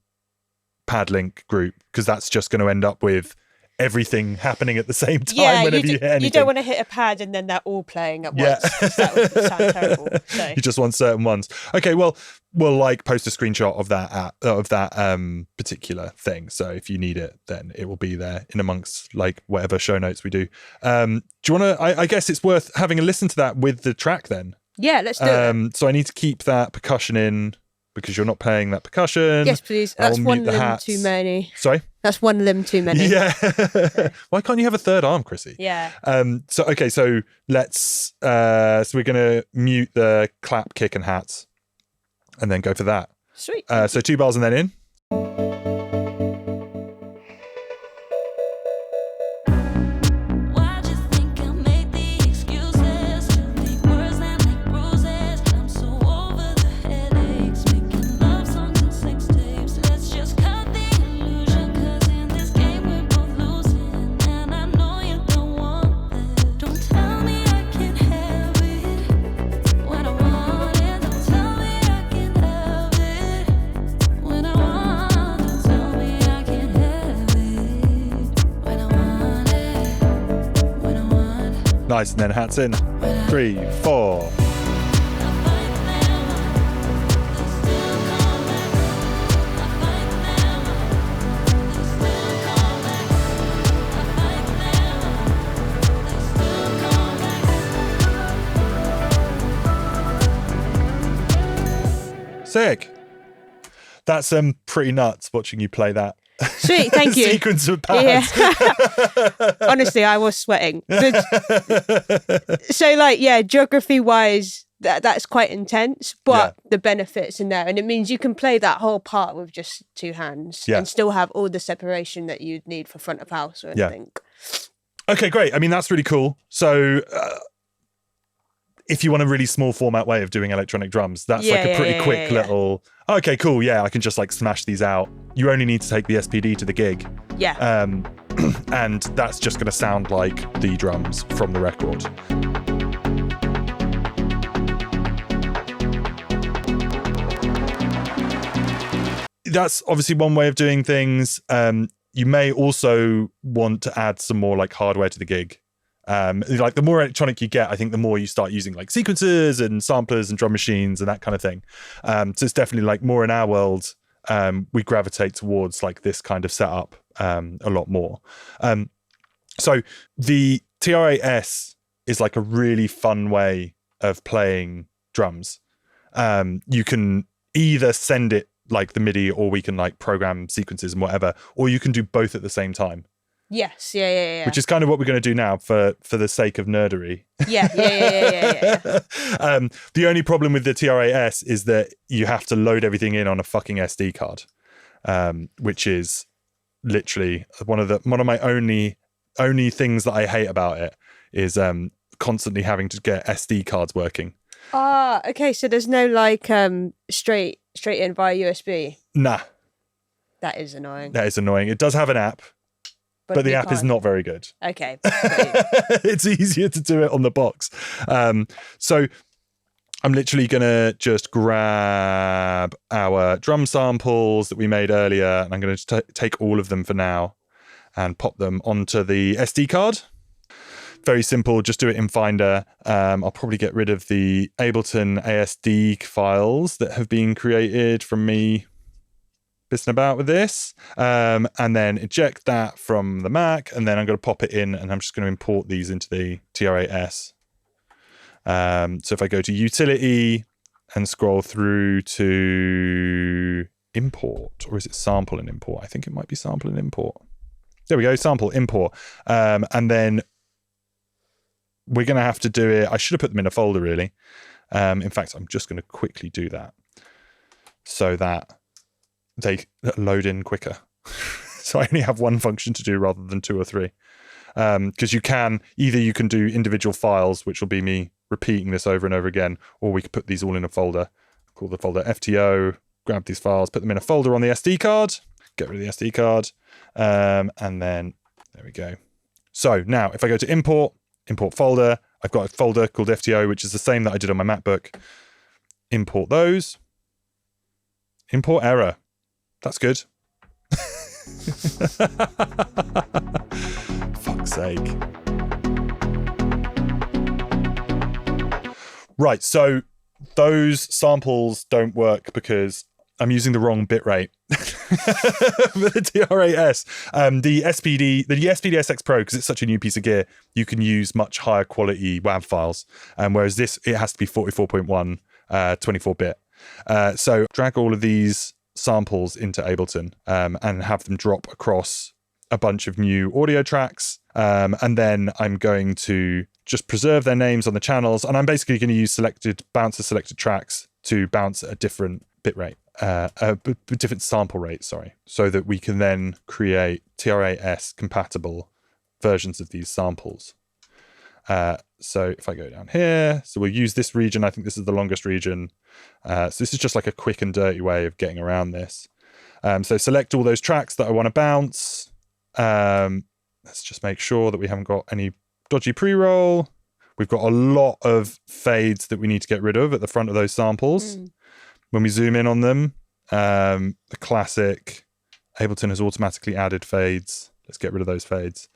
pad link group, because that's just going to end up with everything happening at the same time whenever you hit anything. You don't want to hit a pad and then they're all playing at once. That would sound terrible. So. You just want certain ones. Okay, well, we'll like post a screenshot of that particular thing. So if you need it, then it will be there in amongst like whatever show notes we do. Do you want to? I guess it's worth having a listen to that with the track then. Yeah, let's do it. So I need to keep that percussion in, because you're not playing that percussion. Yes, please. That's one limb too many. Sorry? That's one limb too many. Yeah. Why can't you have a third arm, Chrissy? Yeah. So let's so we're gonna mute the clap, kick, and hats, and then go for that. Sweet. So 2 bars and then in. Nice, and then hats in. 3, 4. Sick. That's pretty nuts watching you play that. Sweet, thank you. Sequence of pads. Yeah. Honestly, I was sweating. So, geography-wise, that's quite intense, but the benefits in there, and it means you can play that whole part with just 2 hands and still have all the separation that you'd need for front of house or anything. Okay, great. I mean, that's really cool. So, if you want a really small format way of doing electronic drums, that's a pretty quick little. Okay, cool. Yeah, I can just smash these out. You only need to take the SPD to the gig. Yeah. And that's just going to sound like the drums from the record. That's obviously one way of doing things. You may also want to add some more hardware to the gig. The more electronic you get, I think the more you start using sequencers and samplers and drum machines and that kind of thing. So it's definitely more in our world, we gravitate towards this kind of setup a lot more. So the TRAS is a really fun way of playing drums. You can either send it the MIDI, or we can program sequences and whatever, or you can do both at the same time. Yes, yeah. Which is kind of what we're going to do now for the sake of nerdery. Yeah. The only problem with the TRAS is that you have to load everything in on a fucking SD card, which is literally one of my only things that I hate about it is constantly having to get SD cards working. Okay. So there's no straight in via USB. Nah. That is annoying. It does have an app. But the app is not very good. Okay. It's easier to do it on the box. So I'm literally going to just grab our drum samples that we made earlier, and I'm going to take all of them for now and pop them onto the SD card. Very simple. Just do it in Finder. I'll probably get rid of the Ableton ASD files that have been created from me pissing about with this, and then eject that from the Mac, and then I'm going to pop it in, and I'm just going to import these into the TRAS. So if I go to Utility and scroll through to Import, or is it Sample and Import? I think it might be Sample and Import. There we go, Sample, Import. And then we're going to have to do it. I should have put them in a folder, really. In fact, I'm just going to quickly do that so that they load in quicker. So I only have one function to do rather than 2 or 3. Because you can do individual files, which will be me repeating this over and over again, or we could put these all in a folder. Call the folder FTO, grab these files, put them in a folder on the SD card, get rid of the SD card, and then there we go. So now if I go to import folder, I've got a folder called FTO, which is the same that I did on my MacBook. Import those. Import error. That's good. Fuck's sake. Right, so those samples don't work because I'm using the wrong bitrate for the TRAS. The SPD-SX Pro, because it's such a new piece of gear, you can use much higher quality WAV files, whereas this, it has to be 44.1, 24-bit. So drag all of these samples into Ableton and have them drop across a bunch of new audio tracks. And then I'm going to just preserve their names on the channels. And I'm basically going to use selected tracks to bounce at a different bit rate, a different sample rate, so that we can then create TRAS compatible versions of these samples. So if I go down here, so we'll use this region. I think this is the longest region. So this is just like a quick and dirty way of getting around this. So select all those tracks that I want to bounce. Let's just make sure that we haven't got any dodgy pre-roll. We've got a lot of fades that we need to get rid of at the front of those samples. When we zoom in on them, the classic Ableton has automatically added fades. Let's get rid of those fades.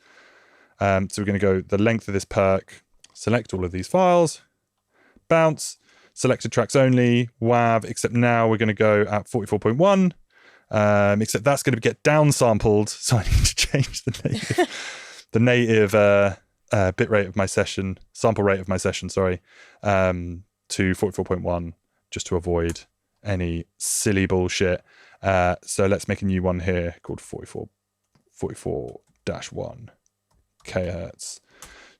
So we're going to go the length of this perk, select all of these files, bounce, selected tracks only, WAV, except now we're going to go at 44.1, except that's going to get downsampled, so I need to change the native bit rate of my session, sample rate of my session, to 44.1, just to avoid any silly bullshit. So let's make a new one here called 44-1 kHz,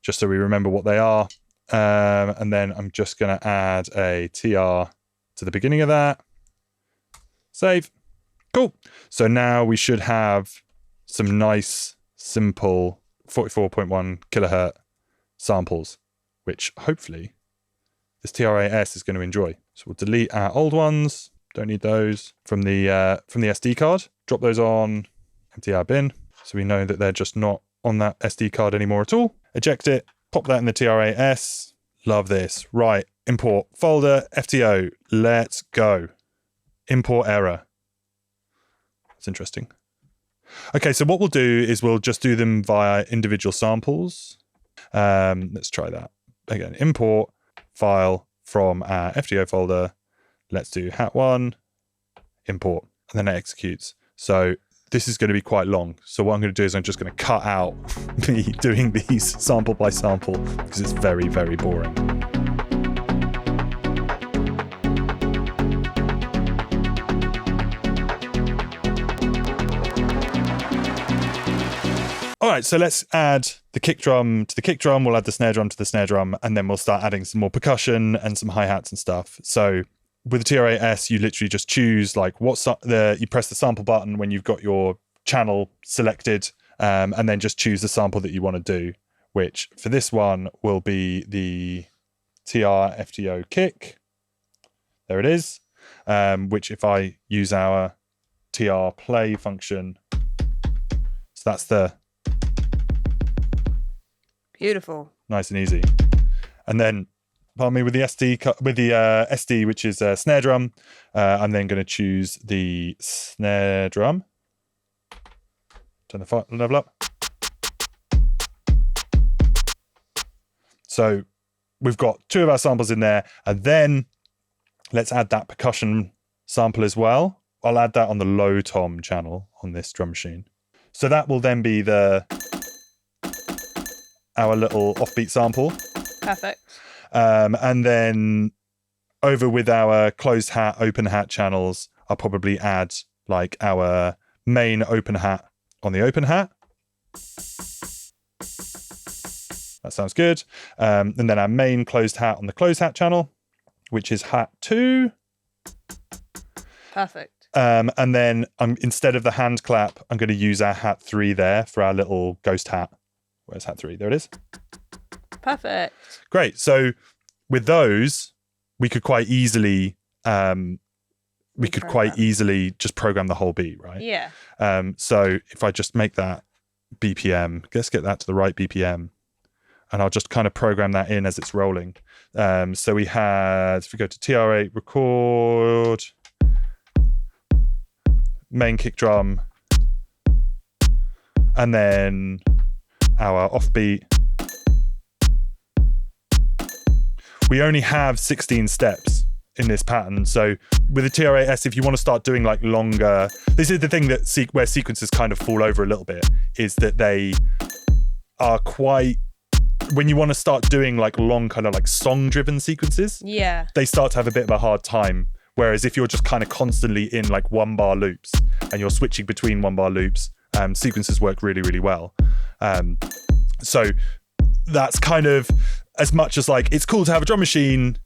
just so we remember what they are. And then I'm just going to add a TR to the beginning of that. Save. Cool. So now we should have some nice, simple 44.1 kilohertz samples, which hopefully this TRAS is going to enjoy. So we'll delete our old ones. Don't need those from the SD card. Drop those on, empty our bin, so we know that they're just not on that SD card anymore at all. Eject it, pop that in the TRAS. Love this. Right, import folder, FTO. Let's go. Import error. That's interesting. Okay, so what we'll do is we'll just do them via individual samples. Let's try that. Again, import file from our FTO folder. Let's do hat1, import, and then it executes. So this is going to be quite long. So what I'm going to do is I'm just going to cut out me doing these sample by sample because it's very, very boring. All right, so let's add the kick drum to the kick drum. We'll add the snare drum to the snare drum, and then we'll start adding some more percussion and some hi-hats and stuff. So with the TRAS, you literally just choose like you press the sample button when you've got your channel selected, and then just choose the sample that you want to do, which for this one will be the TR FTO kick. There it is, which if I use our TR play function, so that's the beautiful, nice and easy. And then with the SD, which is a snare drum, I'm then going to choose the snare drum. Turn the level up. So we've got two of our samples in there, and then let's add that percussion sample as well. I'll add that on the low tom channel on this drum machine. So that will then be our little offbeat sample. Perfect. And then over with our closed hat, open hat channels, I'll probably add like our main open hat on the open hat. That sounds good. And then our main closed hat on the closed hat channel, which is hat 2. Perfect. And then instead of the hand clap, I'm going to use our hat 3 there for our little ghost hat. Where's hat 3? There it is. Perfect. Great. So with those, we could quite easily just program the whole beat, right? Yeah. So if I just make that BPM, let's get that to the right BPM, and I'll just kind of program that in as it's rolling. So we had, if we go to TR8, record, main kick drum, and then our offbeat. We only have 16 steps in this pattern. So with the TRAS, if you want to start doing like longer, this is the thing that where sequences kind of fall over a little bit, is that they are quite, when you want to start doing like long kind of like song driven sequences, yeah, they start to have a bit of a hard time Whereas if you're just kind of constantly in like 1-bar loops and you're switching between 1-bar loops, sequences work really, really well. So that's kind of as much as like, it's cool to have a drum machine.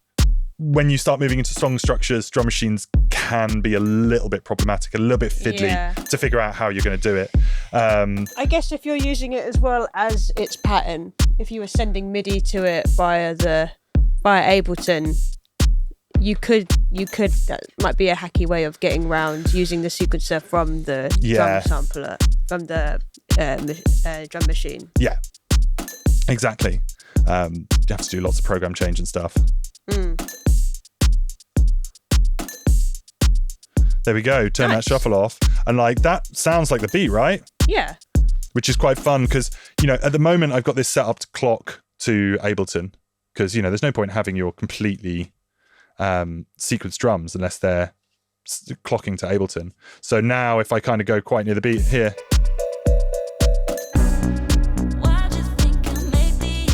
When you start moving into song structures, drum machines can be a little bit problematic, a little bit fiddly to figure out how you're going to do it. I guess if you're using it as well as its pattern, if you were sending MIDI to it via Ableton, you could that might be a hacky way of getting around using the sequencer from the drum sampler, from the drum machine. Yeah, exactly. You have to do lots of program change and stuff. There we go. Turn that shuffle off. And like that sounds like the beat, right? Yeah. Which is quite fun because, you know, at the moment I've got this set up to clock to Ableton because, you know, there's no point having your completely sequenced drums unless they're clocking to Ableton. So now if I kind of go quite near the beat here,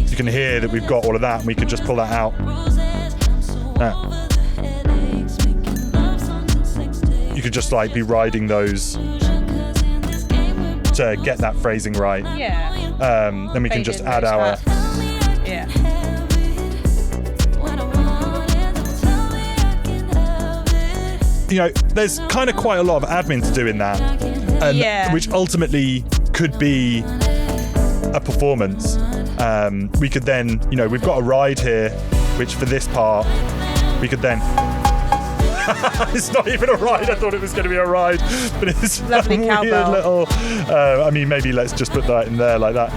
you can hear that we've got all of that and we can just pull that out. You could just like be riding those to get that phrasing right. Yeah. Then we can just add our... Yeah. You know, there's kind of quite a lot of admin to do in that. Which ultimately could be a performance. We could then, you know, we've got a ride here, which for this part, we could then... It's not even a ride. I thought it was going to be a ride, but it's lovely a weird cowbell. little... I mean, maybe let's just put that in there like that.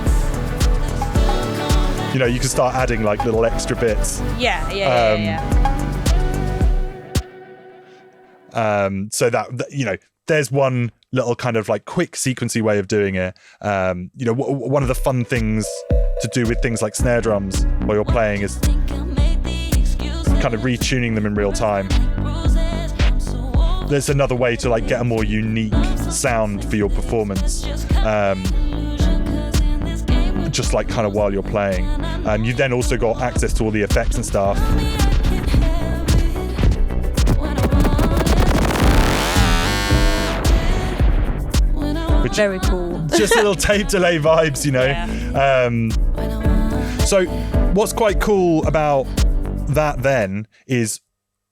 You know, you can start adding like little extra bits. Yeah. So that, you know, there's one little kind of like quick sequency way of doing it. You know, one of the fun things to do with things like snare drums while you're playing is kind of retuning them in real time. There's another way to like get a more unique sound for your performance. Just like kind of while you're playing. You then also got access to all the effects and stuff. Which, very cool. Just little tape delay vibes, you know. Yeah. So what's quite cool about that then is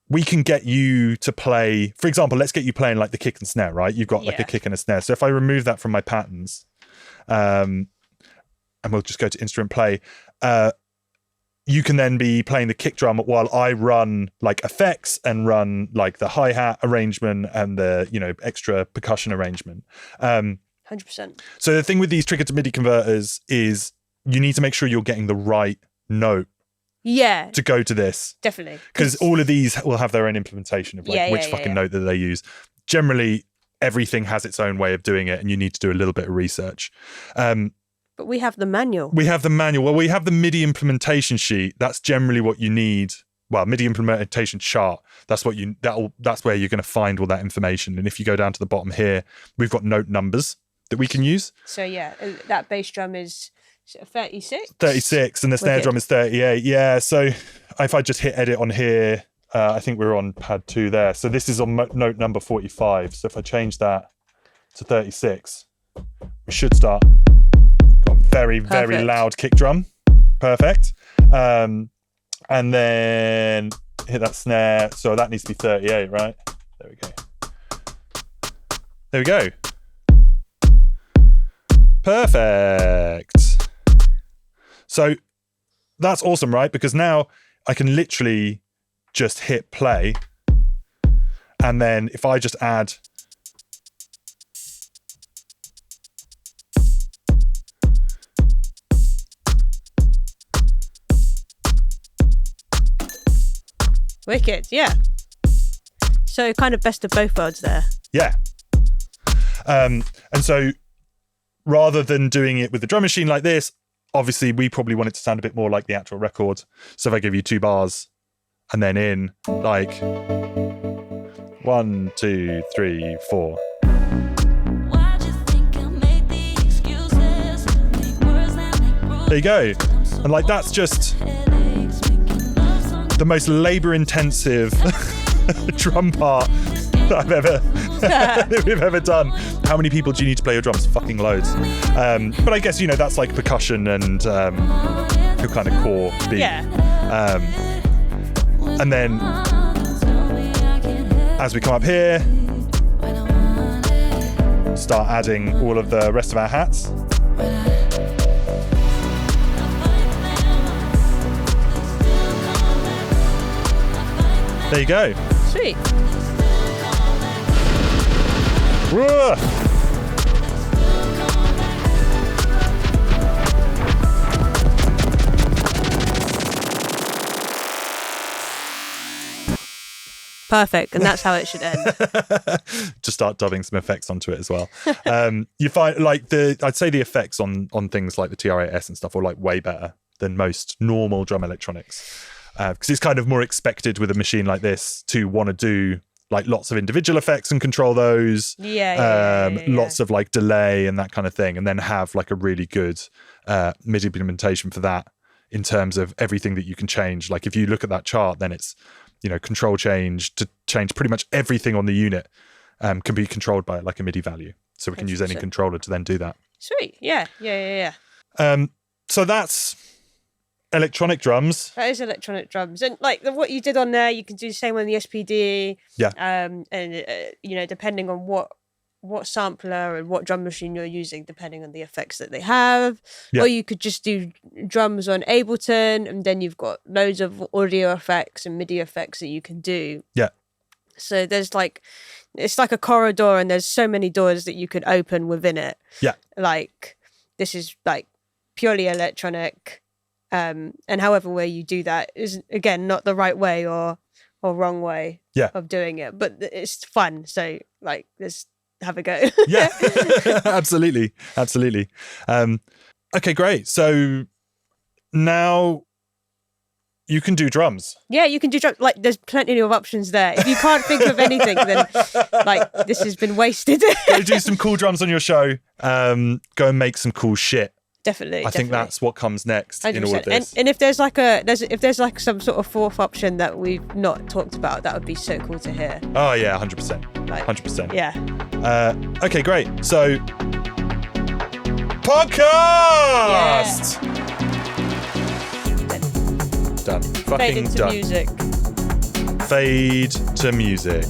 we can get you to play, for example, let's get you playing like the kick and snare, right? You've got like a kick and a snare. So if I remove that from my patterns, and we'll just go to instrument play, you can then be playing the kick drum while I run like effects and run like the hi-hat arrangement and the, you know, extra percussion arrangement. 100%. So the thing with these trigger to MIDI converters is you need to make sure you're getting the right note to go to this. Definitely. Because all of these will have their own implementation of like which note that they use. Generally, everything has its own way of doing it and you need to do a little bit of research. But we have the manual. Well, we have the MIDI implementation sheet. That's generally what you need. Well, MIDI implementation chart. That's where you're going to find all that information. And if you go down to the bottom here, we've got note numbers that we can use. So yeah, that bass drum is 36? 36, and the snare drum is 38. Yeah, so if I just hit edit on here, I think we're on pad 2 there. So this is on note number 45. So if I change that to 36, we should start. Got a very, very loud kick drum. Perfect. And then hit that snare. So that needs to be 38, right? There we go. Perfect. So that's awesome, right? Because now I can literally just hit play. And then if I just add wicked, yeah. So kind of best of both worlds there. Yeah. And so rather than doing it with the drum machine like this, obviously we probably want it to sound a bit more like the actual record. So if I give you 2 bars and then in like 1, 2, 3, 4. There you go. And like that's just the most labor intensive drum part that we've ever done. How many people do you need to play your drums? Fucking loads. But I guess, that's like percussion and your kind of core beat. Yeah. And then as we come up here, start adding all of the rest of our hats. There you go. Sweet. Whoa. Perfect, and that's how it should end. Just start dubbing some effects onto it as well. You find I'd say the effects on things like the TR-8S and stuff are like way better than most normal drum electronics, because it's kind of more expected with a machine like this to want to do like lots of individual effects and control those. Lots of like delay and that kind of thing, and then have like a really good MIDI implementation for that in terms of everything that you can change. Like if you look at that chart, then it's control change to change pretty much everything on the unit can be controlled by like a MIDI value. So we can use any controller to then do that. Sweet. Yeah. So that's electronic drums. That is electronic drums. And like what you did on there, you can do the same on the SPD. Yeah. And depending on what sampler and what drum machine you're using, depending on the effects that they have. Yeah. Or you could just do drums on Ableton, and then you've got loads of audio effects and MIDI effects that you can do. Yeah. So there's it's like a corridor, and there's so many doors that you could open within it. Yeah. Like this is like purely electronic, and however way you do that is again not the right way or wrong way of doing it, but it's fun. So like there's have a go. Yeah. absolutely Okay, great. So now you can do drums. Yeah, you can do drums. Like there's plenty of options there. If you can't think of anything, then like this has been wasted. Go do some cool drums on your show. Go and make some cool shit. Definitely. I think that's what comes next 100%. In all of this. And if there's like some sort of fourth option that we've not talked about, that would be so cool to hear. Oh yeah, 100%. 100%. Yeah. Okay, great. So podcast. Yeah. Done. Fucking Fade into done. Music. Fade to music.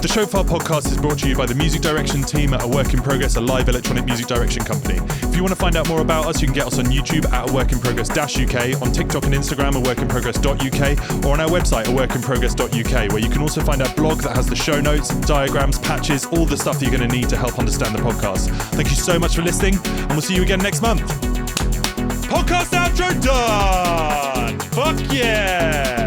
The Shofar podcast is brought to you by the music direction team at A Work in Progress, a live electronic music direction company. If you want to find out more about us, you can get us on YouTube at A Work in Progress -UK, on TikTok and Instagram, aworkinprogress.uk, or on our website, aworkinprogress.uk, where you can also find our blog that has the show notes, diagrams, patches, all the stuff that you're going to need to help understand the podcast. Thank you so much for listening, and we'll see you again next month. Podcast outro done! Fuck yeah!